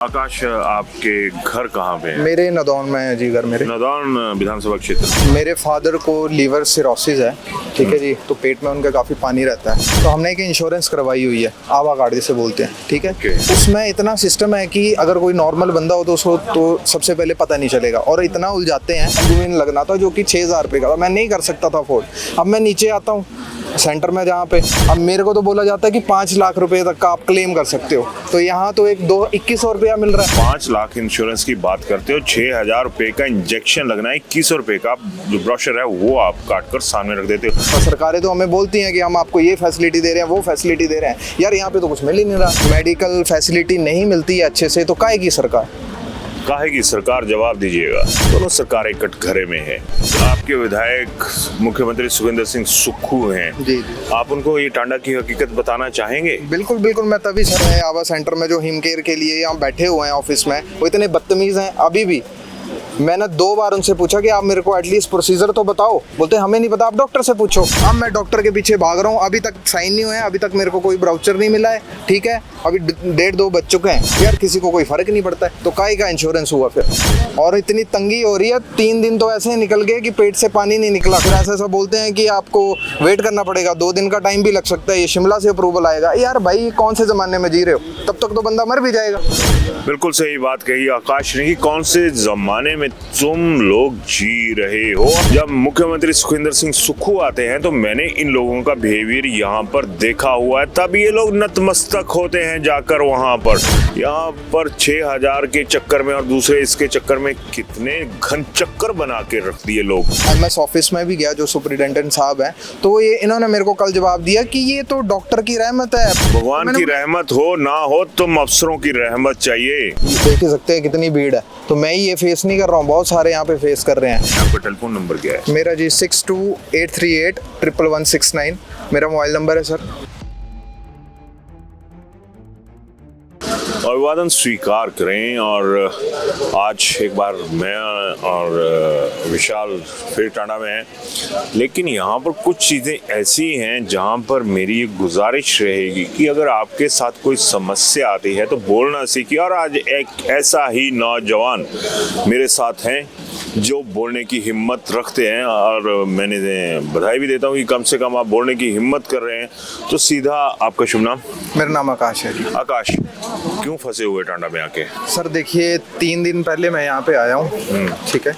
आकाश, आपके घर कहाँ पे है? मेरे नदौन में है जी घर मेरे। नदौन विधानसभा क्षेत्र। मेरे फादर को लीवर सिरोसिस है, ठीक है जी, तो पेट में उनका काफ़ी पानी रहता है। तो हमने एक इंश्योरेंस करवाई हुई है, आवा कार्ड जिसे बोलते हैं, ठीक है। उसमें इतना सिस्टम है कि अगर कोई नॉर्मल बंदा हो तो उसको तो सबसे पहले पता नहीं चलेगा, और इतना उलझाते हैं। एल्बुमिन लगना था जो कि 6,000 रुपये का था, मैं नहीं कर सकता था अफोर्ड। अब मैं नीचे आता हूँ सेंटर में जहाँ पे, अब मेरे को तो बोला जाता है कि 5 लाख रुपए तक का आप क्लेम कर सकते हो, तो यहाँ तो 2100 रुपया मिल रहा है। 5 लाख इंश्योरेंस की बात करते हो, 6,000 रुपए का इंजेक्शन लगना है, 2100 रुपए का जो ब्रोशर है वो आप काट कर सामने रख देते हो। और सरकारें तो हमें बोलती हैं कि हम आपको ये फैसिलिटी दे रहे हैं, वो फैसिलिटी दे रहे हैं। यार यहाँ पे तो कुछ मिल ही नहीं रहा, मेडिकल फैसिलिटी नहीं मिलती है अच्छे से, तो काहे की सरकार? काहे की सरकार, जवाब दीजिएगा। दोनों सरकारें कटघरे में है। आपके विधायक मुख्यमंत्री सुखविंदर सिंह सुक्खू हैं, जी। आप उनको ये टांडा की हकीकत बताना चाहेंगे? बिल्कुल बिल्कुल, मैं तभी सर आवा सेंटर में जो हिम केयर के लिए यहाँ बैठे हुए हैं ऑफिस में, वो इतने बदतमीज हैं अभी भी। मैंने 2 बार उनसे पूछा कि आप मेरे को एटलीस्ट प्रोसीजर तो बताओ, बोलते हमें नहीं पता, आप डॉक्टर से पूछो। अब मैं डॉक्टर के पीछे भाग रहा हूँ, अभी तक साइन नहीं हुए हैं, अभी तक मेरे को कोई ब्राउचर नहीं मिला है, ठीक है। अभी 1.5-2 बज चुके हैं, यार किसी को कोई फर्क नहीं पड़ता है, तो काहे का इंश्योरेंस हुआ फिर? और इतनी तंगी हो रही है, 3 दिन तो ऐसे ही निकल गए कि पेट से पानी नहीं निकला। फिर ऐसा बोलते हैं कि आपको वेट करना पड़ेगा, 2 दिन का टाइम भी लग सकता है, ये शिमला से अप्रूवल आएगा। यार भाई कौन से जमाने में जी रहे हो, तब तक तो बंदा मर भी जाएगा। बिल्कुल सही बात कही आकाश ने कि कौन से जमाने में तुम लोग जी रहे हो। जब मुख्यमंत्री सुखविंदर सिंह सुक्खू आते हैं तो मैंने इन लोगों का बिहेवियर यहाँ पर देखा हुआ है, तब ये लोग नतमस्तक होते हैं जाकर वहाँ पर। यहाँ पर 6,000 के चक्कर में और दूसरे इसके चक्कर में कितने घन चक्कर बना के रख दिए लोग। एमएस ऑफिस में भी गया, जो सुपरिटेंडेंट साहब हैं, तो ये इन्होंने मेरे को कल जवाब दिया कि ये तो डॉक्टर की रहमत है। भगवान की रहमत हो ना हो, तुम अफसरों की रहमत चाहिए। देख ही सकते हैं कितनी भीड़ है, तो मैं ही ये फेस नहीं कर रहा हूँ, बहुत सारे यहाँ पे फेस कर रहे हैं। आपका टेलीफोन नंबर क्या है? मेरा जी 6283811169 मेरा मोबाइल नंबर है सर। अभिवादन स्वीकार करें। और आज एक बार मैं और विशाल फिर टांडा में हैं, लेकिन यहाँ पर कुछ चीज़ें ऐसी हैं जहाँ पर मेरी गुजारिश रहेगी कि अगर आपके साथ कोई समस्या आती है तो बोलना सीखिए। और आज एक ऐसा ही नौजवान मेरे साथ हैं जो बोलने की हिम्मत रखते हैं, और मैंने बधाई भी देता हूँ कि कम से कम आप बोलने की हिम्मत कर रहे हैं। तो सीधा आपका शुभ नाम? मेरा नाम आकाश है जी। आकाश, क्यों फंसे हुए टांडा में आके? सर देखिए, 3 दिन पहले मैं यहाँ पे आया हूँ, ठीक है।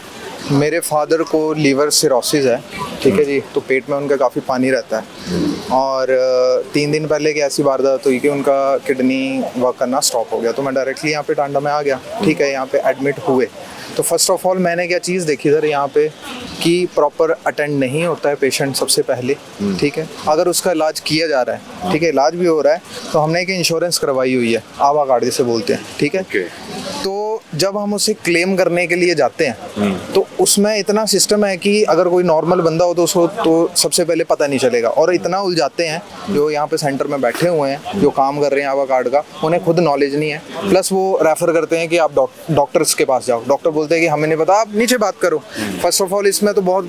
मेरे फादर को लीवर सिरोसिस है, ठीक है जी, तो पेट में उनका काफ़ी पानी रहता है। और 3 दिन पहले की ऐसी वारदात हुई कि उनका किडनी वर्क करना स्टॉप हो गया, तो मैं डायरेक्टली यहाँ पे टांडा में आ गया, ठीक है। यहाँ पे एडमिट हुए तो फर्स्ट ऑफ ऑल मैंने क्या चीज़ देखी सर यहाँ पे कि प्रॉपर अटेंड नहीं होता है पेशेंट सबसे पहले, ठीक है। अगर उसका इलाज किया जा रहा है, ठीक है, इलाज भी हो रहा है, तो हमने एक इंश्योरेंस करवाई हुई है, आवा कार्ड जिसे बोलते हैं, ठीक है। तो जब हम उसे क्लेम करने के लिए जाते हैं तो उसमें इतना सिस्टम है कि अगर कोई नॉर्मल बंदा हो तो उसको तो सबसे पहले पता नहीं चलेगा, और इतना उलझाते हैं जो यहाँ पे सेंटर में बैठे हुए हैं, जो काम कर रहे हैं आवा कार्ड का, उन्हें खुद नॉलेज नहीं है। प्लस वो रेफर करते हैं कि आप डॉक्टर्स के पास जाओ, डॉक्टर बोलते हैं कि हमें नहीं पता, आप नीचे बात करो। फर्स्ट ऑफ ऑल इसमें तो बहुत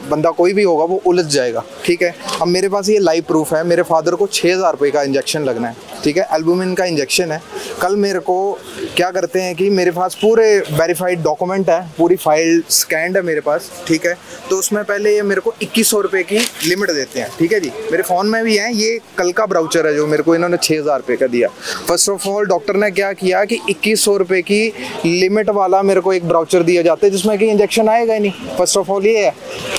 बंदा कोई भी होगा वो उलझ जाएगा, ठीक है। अब मेरे पास ये लाइव प्रूफ है, मेरे फादर को 6,000 रुपये का इंजेक्शन लगना है, ठीक है, एल्बुमिन का इंजेक्शन है। कल मेरे को क्या करते हैं कि मेरे पास पूरे वेरीफाइड डॉक्यूमेंट है, पूरी फाइल स्कैंड है मेरे पास, ठीक है। तो उसमें पहले ये मेरे को 2100 रुपये की लिमिट देते हैं, ठीक है जी। मेरे फ़ोन में भी है, ये कल का ब्राउचर है जो मेरे को इन्होंने 6,000 रुपये का दिया। फर्स्ट ऑफ ऑल डॉक्टर ने क्या किया कि 2100 रुपये की लिमिट वाला मेरे को एक ब्राउचर दिया जाता है जिसमें कि इंजेक्शन आएगा ही नहीं। फर्स्ट ऑफ ऑल ये है,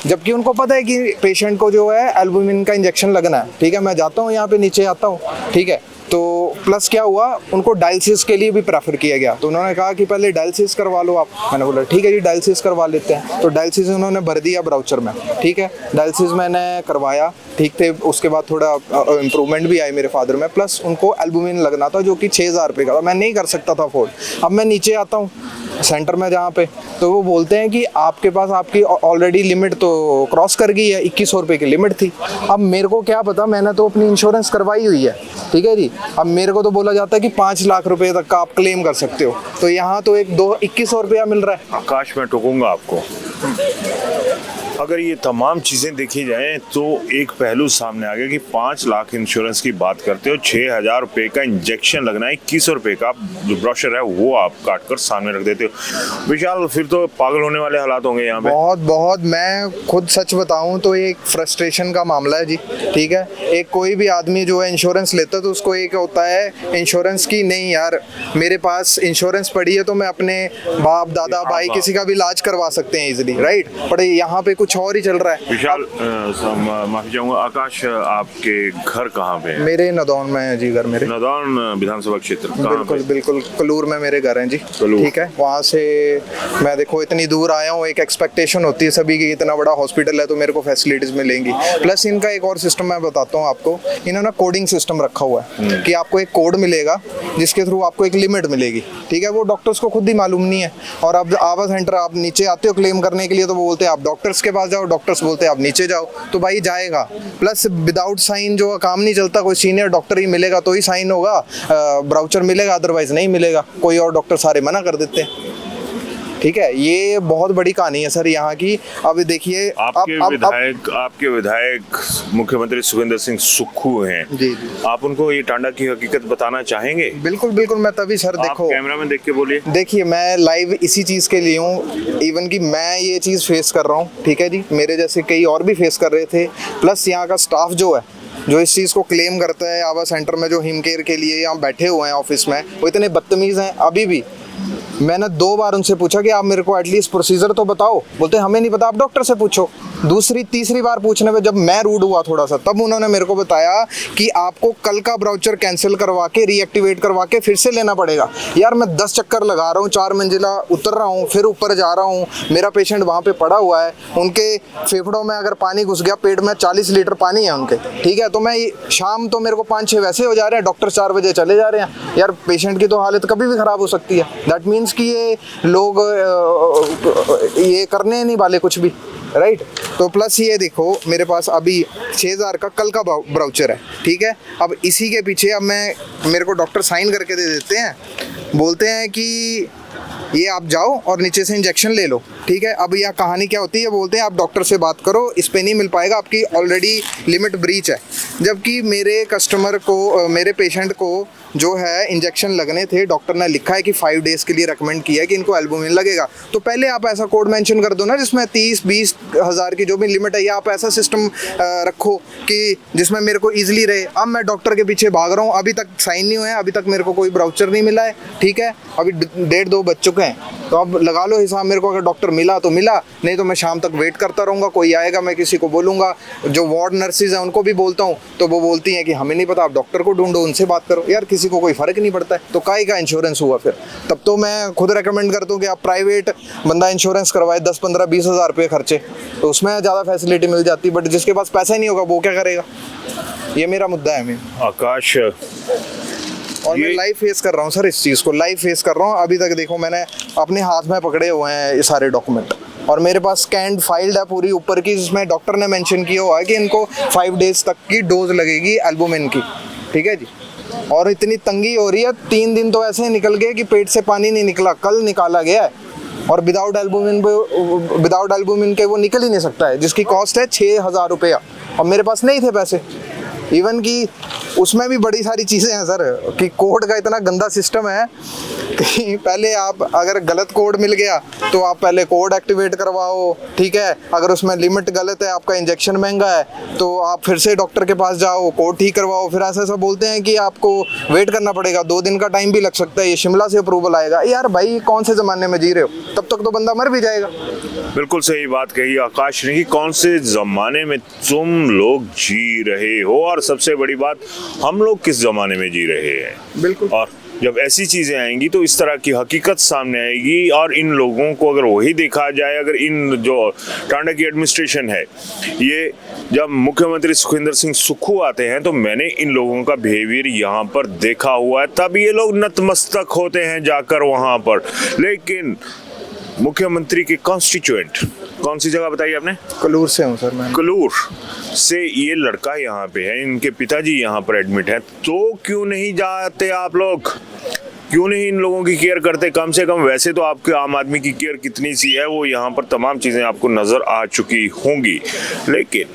जबकि उनको पता है कि पेशेंट को जो है एल्बुमिन का इंजेक्शन लगना है, ठीक है। मैं जाता हूँ यहाँ पे नीचे आता हूँ, ठीक है। तो प्लस क्या हुआ, उनको डायलिसिस के लिए भी प्रेफर किया गया, तो उन्होंने कहा कि पहले डायलिसिस करवा लो आप। मैंने बोला ठीक है जी, डायलिसिस करवा लेते हैं। तो डायलिसिस उन्होंने भर दिया ब्राउचर में, ठीक है। डायलिसिस मैंने करवाया, ठीक थे। उसके बाद थोड़ा इम्प्रूवमेंट भी आई मेरे फादर में, प्लस उनको एल्बुमिन लगना था जो कि 6,000 रुपये का था, मैं नहीं कर सकता था अफोर्ड। अब मैं नीचे आता हूँ सेंटर में जहाँ पे, तो वो बोलते हैं कि आपके पास आपकी ऑलरेडी लिमिट तो क्रॉस कर गई है, 2100 रुपये की लिमिट थी। अब मेरे को क्या पता, मैंने तो अपनी इंश्योरेंस करवाई हुई है, ठीक है जी। अब मेरे को तो बोला जाता है कि 5 लाख रुपए तक का आप क्लेम कर सकते हो, तो यहाँ तो 2100 रुपया मिल रहा है। आकाश, मैं टोकूंगा आपको। अगर ये तमाम चीज़ें देखी जाएं तो एक पहलू सामने आ गया कि 5 लाख इंश्योरेंस की बात करते हो, 6,000 रुपये का इंजेक्शन लगना है, 2100 रुपये का जो ब्रोशर है वो आप काट कर सामने रख देते हो। विशाल, फिर तो पागल होने वाले हालात होंगे यहाँ पे। बहुत मैं खुद सच बताऊं तो एक फ्रस्ट्रेशन का मामला है जी, ठीक है। एक कोई भी आदमी जो है इंश्योरेंस लेता है तो उसको एक होता है इंश्योरेंस की, नहीं यार मेरे पास इंश्योरेंस पड़ी है तो मैं अपने बाप दादा भाई किसी का भी इलाज करवा सकते हैं इजीली, राइट। पर यहाँ पे कुछ और ही चल रहा है। विशाल, माफी चाहूंगा, आकाश आपके घर कहाँ पे है? मेरे नदौन में है जी घर मेरे। नदौन विधानसभा क्षेत्र कहाँ बिल्कुल बिल्कुल कलूर में मेरे घर हैं जी, ठीक है। वहाँ से मैं देखो इतनी दूर आया हूँ, एक एक्सपेक्टेशन होती है सभी की, इतना बड़ा हॉस्पिटल है तो मेरे को फैसिलिटीज मिलेंगी। प्लस इनका एक और सिस्टम मैं बताता हूँ आपको, इन्होंने कोडिंग सिस्टम रखा हुआ है कि आपको एक कोड मिलेगा जिसके थ्रू आपको एक लिमिट मिलेगी, ठीक है। वो डॉक्टर्स को खुद ही मालूम नहीं है। और अब आवा सेंटर आप नीचे आते हो क्लेम करने के लिए तो वो बोलते हैं आप डॉक्टर्स के पास जाओ, डॉक्टर्स बोलते हैं आप नीचे जाओ, तो भाई जाएगा। प्लस विदाउट साइन जो काम नहीं चलता, कोई सीनियर डॉक्टर ही मिलेगा तो ही साइन होगा, ब्राउचर मिलेगा, अदरवाइज नहीं मिलेगा। कोई और डॉक्टर सारे मना कर देते हैं, ठीक है। ये बहुत बड़ी कहानी है सर यहाँ की। अब देखिए आपके विधायक मुख्यमंत्री सुखविंदर सिंह सुक्खू हैं जी। आप उनको ये टांडा की हकीकत बताना चाहेंगे? बिल्कुल बिल्कुल, मैं तभी सर देखो कैमरा में देख के बोलिए। देखिए मैं लाइव इसी चीज़ के लिए हूँ, इवन कि मैं ये चीज़ फेस कर रहा हूँ, ठीक है जी। मेरे जैसे कई और भी फेस कर रहे थे। प्लस यहाँ का स्टाफ जो है जो इस चीज़ को क्लेम करता है आवा सेंटर में, जो हिम केयर के लिए यहाँ बैठे हुए हैं ऑफिस में, वो इतने बदतमीज़ हैं। अभी भी मैंने 2 बार उनसे पूछा कि आप मेरे को एटलीस्ट प्रोसीजर तो बताओ, बोलते हमें नहीं पता, आप डॉक्टर से पूछो। दूसरी तीसरी बार पूछने में जब मैं रूड हुआ थोड़ा सा, तब उन्होंने मेरे को बताया कि आपको कल का ब्राउचर कैंसिल करवा के रीएक्टिवेट करवा के फिर से लेना पड़ेगा। यार मैं 10 चक्कर लगा रहा हूँ, 4 मंजिला उतर रहा हूँ, फिर ऊपर जा रहा हूँ, मेरा पेशेंट वहाँ पे पड़ा हुआ है, उनके फेफड़ों में अगर पानी घुस गया, पेट में 40 लीटर पानी है उनके, ठीक है। तो मैं शाम तो मेरे को 5-6 वैसे हो जा रहे हैं, डॉक्टर 4 बजे चले जा रहे हैं। यार पेशेंट की तो हालत कभी भी खराब हो सकती है। दैट मीन्स कि ये लोग ये करने नहीं वाले कुछ भी, राइट। तो प्लस ये देखो मेरे पास अभी 6,000 का कल का ब्राउचर है, ठीक है। अब इसी के पीछे अब मेरे को डॉक्टर साइन करके दे देते हैं, बोलते हैं कि ये आप जाओ और नीचे से इंजेक्शन ले लो, ठीक है। अब यह कहानी क्या होती है, बोलते हैं आप डॉक्टर से बात करो, इस पे नहीं मिल पाएगा, आपकी ऑलरेडी लिमिट ब्रीच है। जबकि मेरे कस्टमर को, मेरे पेशेंट को जो है इंजेक्शन लगने थे, डॉक्टर ने लिखा है कि 5 डेज के लिए रेकमेंड किया है कि इनको एल्बुमिन लगेगा। तो पहले आप ऐसा कोड मेंशन कर दो ना जिसमें 30-20 हज़ार की जो भी लिमिट है, या आप ऐसा सिस्टम रखो कि जिसमें मेरे को ईजिली रहे। अब मैं डॉक्टर के पीछे भाग रहा हूँ, अभी तक साइन नहीं हुए हैं, अभी तक मेरे को कोई ब्राउचर नहीं मिला है, ठीक है। अभी 1.5-2 बज चुके हैं, तो अब लगा लो हिसाब, मेरे को अगर डॉक्टर मिला तो मिला, नहीं तो मैं शाम तक वेट करता रहूँगा। कोई आएगा, मैं किसी को बोलूँगा, जो वार्ड नर्सिस हैं उनको भी बोलता हूँ, तो वो बोलती हैं कि हमें नहीं पता, आप डॉक्टर को ढूंढो, उनसे बात करो। यार किसी को कोई फ़र्क नहीं पड़ता है, तो काहे का इंश्योरेंस हुआ फिर? तब तो मैं खुद रेकमेंड करता हूँ कि आप प्राइवेट बंदा इंश्योरेंस करवाए, 10-15-20 हज़ार रुपये खर्चे, तो उसमें ज़्यादा फैसिलिटी मिल जाती। बट जिसके पास पैसा ही नहीं होगा वो क्या करेगा? ये मेरा मुद्दा है। मैं आकाश, और मैं लाइव फेस कर रहा हूँ सर, इस चीज़ को लाइव फेस कर रहा हूँ। अभी तक देखो मैंने अपने हाथ में पकड़े हुए हैं ये सारे डॉक्यूमेंट, और मेरे पास स्कैंड फाइल्ड है पूरी ऊपर की, जिसमें डॉक्टर ने मेंशन किया हुआ है कि इनको 5 डेज तक की डोज लगेगी एल्बुमिन की, ठीक है जी। और इतनी तंगी हो रही है, 3 दिन तो ऐसे निकल गए कि पेट से पानी नहीं निकला, कल निकाला गया है। और विदाउट एल्बुमिन के वो निकल ही नहीं सकता है, जिसकी कॉस्ट है 6,000 रुपया, और मेरे पास नहीं थे पैसे। इवन कि उसमें भी बड़ी सारी चीज़ें हैं सर, कि कोड का इतना गंदा सिस्टम है कि पहले आप अगर गलत कोड मिल गया तो आप पहले कोड एक्टिवेट करवाओ, ठीक है। अगर उसमें लिमिट गलत है, आपका इंजेक्शन महंगा है, तो आप फिर से डॉक्टर के पास जाओ, कोड ठीक करवाओ। फिर ऐसा बोलते हैं कि आपको वेट करना पड़ेगा, 2 दिन का टाइम भी लग सकता है, ये शिमला से अप्रूवल आएगा। यार भाई कौन से ज़माने में जी रहे हो? तब तक तो बंदा मर भी जाएगा। बिल्कुल सही बात कही आकाश ने कि कौन से ज़माने में तुम लोग जी रहे हो, और सबसे बड़ी बात, हम लोग किस ज़माने में जी रहे हैं। बिल्कुल। और जब ऐसी चीज़ें आएंगी तो इस तरह की हकीकत सामने आएगी, और इन लोगों को अगर वही देखा जाए, अगर इन जो टांडा की एडमिनिस्ट्रेशन है, ये जब मुख्यमंत्री सुखविंदर सिंह सुक्खू आते हैं तो मैंने इन लोगों का बिहेवियर यहाँ पर देखा हुआ है, तब ये लोग नतमस्तक होते हैं जाकर वहाँ पर। लेकिन मुख्यमंत्री के कॉन्स्टिट्यूएंट, कौन सी जगह बताई आपने? कलूर से हूँ सर मैं। कलूर से ये लड़का यहाँ पे है, इनके पिताजी यहाँ पर एडमिट हैं, तो क्यों नहीं जाते आप लोग? क्यों नहीं इन लोगों की केयर करते? कम से कम वैसे तो आपके आम आदमी की केयर कितनी सी है, वो यहाँ पर तमाम चीज़ें आपको नज़र आ चुकी होंगी, लेकिन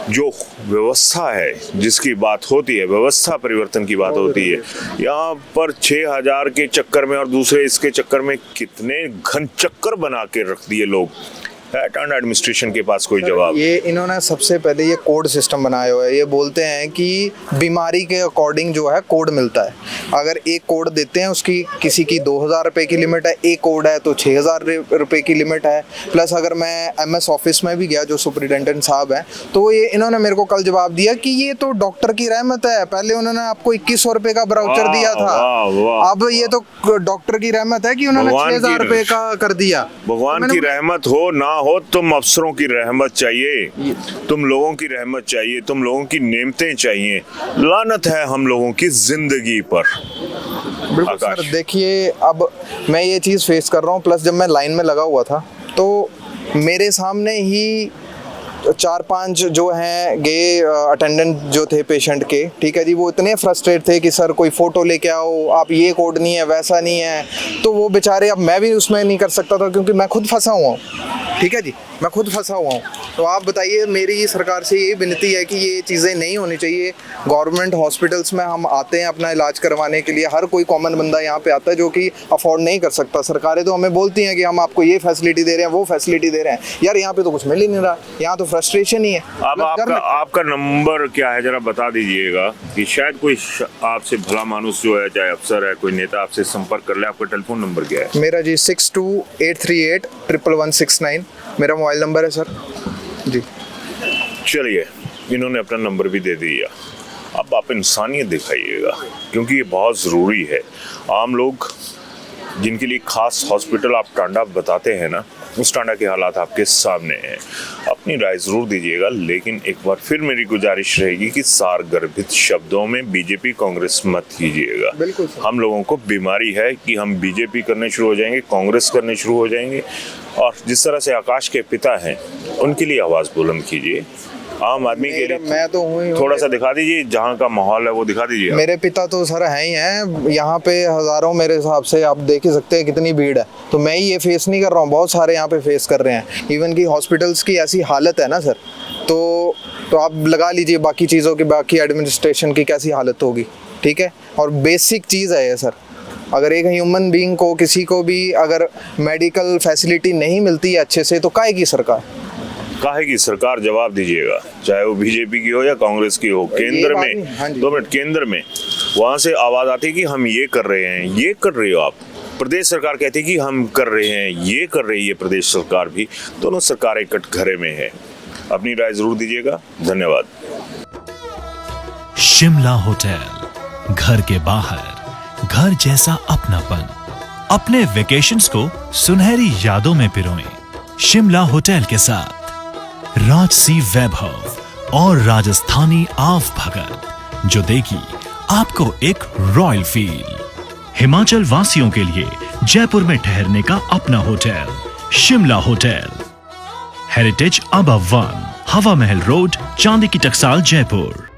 जो व्यवस्था है जिसकी बात होती है, व्यवस्था परिवर्तन की बात होती है, यहाँ पर 6000 के चक्कर में और दूसरे इसके चक्कर में कितने घन चक्कर बना के रख दिए लोग। टांडा एडमिनिस्ट्रेशन के पास कोई जवाब? ये इन्होंने सबसे पहले ये कोड सिस्टम बनाया हुआ है। ये बोलते हैं कि बीमारी के अकॉर्डिंग जो है कोड मिलता है। अगर एक कोड देते हैं, उसकी किसी की 2000 रुपये की लिमिट है, एक कोड है तो 6000 रुपये की लिमिट है। प्लस अगर मैं MS ऑफिस में भी गया, जो सुपरिटेंडेंट साहब हैं, तो ये इन्होंने मेरे को कल जवाब दिया कि ये तो डॉक्टर की रहमत है। पहले उन्होंने आपको 2100 रुपये का ब्राउचर दिया था, अब ये तो डॉक्टर की रहमत है कि उन्होंने 6000 रुपये का कर दिया। भगवान की रहमत हो ना हो, तुम अफसरों की रहमत चाहिए, तुम लोगों की रहमत चाहिए, तुम लोगों की नेमतें चाहिए। लानत है हम लोगों की जिंदगी पर। बिल्कुल सर, देखिए अब मैं ये चीज़ फेस कर रहा हूँ। प्लस जब मैं लाइन में लगा हुआ था तो मेरे सामने ही 4-5 जो हैं गे अटेंडेंट जो थे पेशेंट के, ठीक है जी, वो इतने फ्रस्ट्रेट थे कि सर कोई फ़ोटो लेके आओ, आप ये कोड नहीं है, वैसा नहीं है। तो वो बेचारे, अब मैं भी उसमें नहीं कर सकता था क्योंकि मैं खुद फंसा हुआ हूँ, ठीक है जी, मैं खुद फंसा हुआ हूँ। तो आप बताइए, मेरी सरकार से ये विनती है कि ये चीज़ें नहीं होनी चाहिए। गवर्नमेंट हॉस्पिटल्स में हम आते हैं अपना इलाज करवाने के लिए, हर कोई कॉमन बंदा यहाँ पे आता है जो कि अफोर्ड नहीं कर सकता। सरकारें तो हमें बोलती हैं कि हम आपको ये फैसिलिटी दे रहे हैं, वो फैसिलिटी दे रहे हैं, यार यहाँ पे तो कुछ मिल ही नहीं रहा, यहाँ तो फ्रस्ट्रेशन ही है। अब आपका नंबर क्या है, जरा बता दीजिएगा कि शायद कोई आपसे भला मानुस जो है, चाहे अफसर है, कोई नेता आपसे संपर्क कर ले। आपका टेलीफोन नंबर क्या है? मेरा जी 6283811169 मेरा मोबाइल नंबर है सर जी। चलिए, इन्होंने अपना नंबर भी दे दिया। अब आप इंसानियत दिखाइएगा, क्योंकि ये बहुत ज़रूरी है। आम लोग जिनके लिए खास हॉस्पिटल आप टांडा बताते हैं ना, उस टांडा के हालात आपके सामने हैं। अपनी राय ज़रूर दीजिएगा, लेकिन एक बार फिर मेरी गुजारिश रहेगी कि सारगर्भित शब्दों में बीजेपी कांग्रेस मत कीजिएगा। बिल्कुल सर। हम लोगों को बीमारी है कि हम बीजेपी करने शुरू हो जाएंगे, कांग्रेस करने शुरू हो जाएंगे, और जिस तरह से आकाश के पिता हैं उनके लिए आवाज़ बुलंद कीजिए। आम आदमी के लिए मैं तो हूँ, थोड़ा सा दिखा दीजिए, जहाँ का माहौल है वो दिखा दीजिए। मेरे पिता तो सर हैं ही हैं यहाँ पे, हज़ारों, मेरे हिसाब से आप देख ही सकते हैं कितनी भीड़ है। तो मैं ही ये फेस नहीं कर रहा हूँ, बहुत सारे यहाँ पे फेस कर रहे हैं। इवन की हॉस्पिटल्स की ऐसी हालत है ना सर, तो आप लगा लीजिए बाकी चीज़ों की, बाकी एडमिनिस्ट्रेशन की कैसी हालत होगी, ठीक है। और बेसिक चीज़ है ये सर, अगर एक ह्यूमन बीइंग को, किसी को भी अगर मेडिकल फैसिलिटी नहीं मिलती है अच्छे से, तो काहे की सरकार? काहे की सरकार, जवाब दीजिएगा, चाहे वो बीजेपी की हो या कांग्रेस की हो। केंद्र में, हाँ 2 मिनट, केंद्र में वहाँ से आवाज़ आती है कि हम ये कर रहे हैं, ये कर रहे हो आप। प्रदेश सरकार कहती है कि हम कर रहे हैं, ये कर रही है प्रदेश सरकार भी। दोनों सरकारें कटघरे में है। अपनी राय जरूर दीजिएगा। धन्यवाद। शिमला होटल, घर के बाहर घर जैसा अपनापन। अपने वेकेशंस को सुनहरी यादों में पिरोएं शिमला होटल के साथ। राजसी वैभव और राजस्थानी आव भगत जो देगी आपको एक रॉयल फील। हिमाचल वासियों के लिए जयपुर में ठहरने का अपना hotel Shimla hotel. Heritage above 1, हवा महल रोड, चांदी की टकसाल, जयपुर।